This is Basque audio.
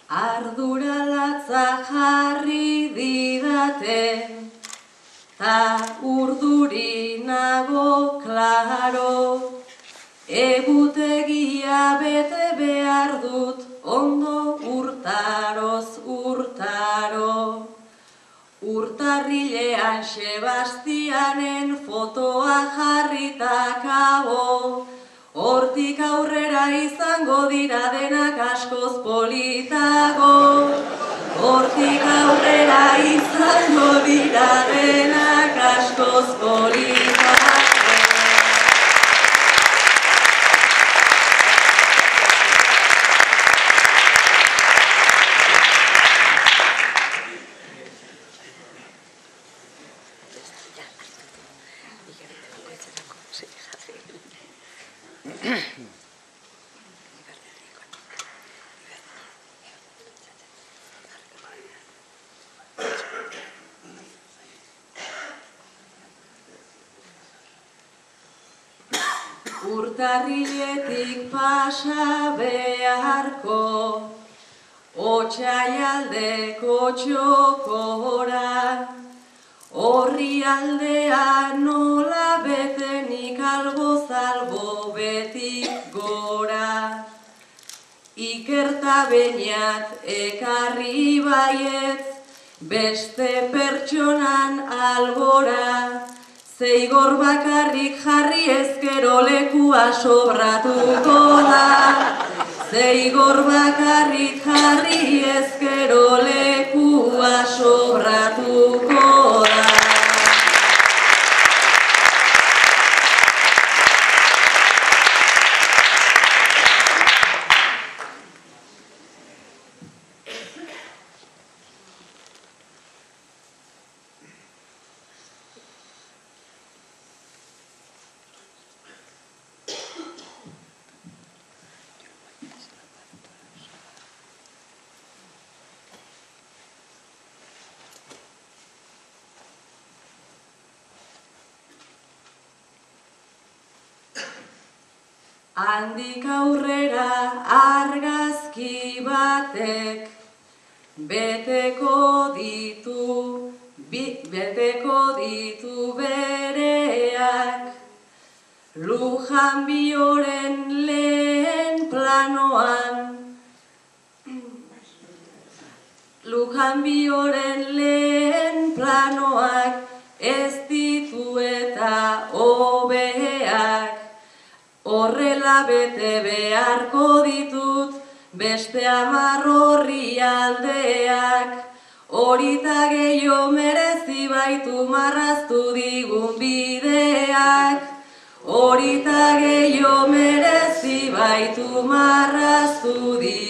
Ardura latza jarri didate, ta urduri nago klaro, egutegia bete behar dut ondo urtaroz urtaro. Urtarrilean Sebastianen fotoa jarritakabo, hortik aurrera izango dira denak askoz politago. Hortik aurrera izango dira denak askoz politago. Urtarriletik pasa beharko, Otsaialdeko txokora, horri aldean nola betenik albo-zalbo betik gora. Ikerta Beñat ekarri baietz, beste pertsonan albora, zeigor bakarrik jarri ezkero lekua sobratuko da. Zeigor bakarrik jarri ezkero lekua sobratuko da. Handik aurrera argazki batek beteko ditu bereak, Lujan Bioren lehen planoan, Lujan Bioren lehen planoak ez ditu eta hobeak. Horrela bete beharko ditut beste 10 orrialdeak, horita gehiago merezi baitu marraztu digun bideak. Horita gehiago merezi baitu marraztu digun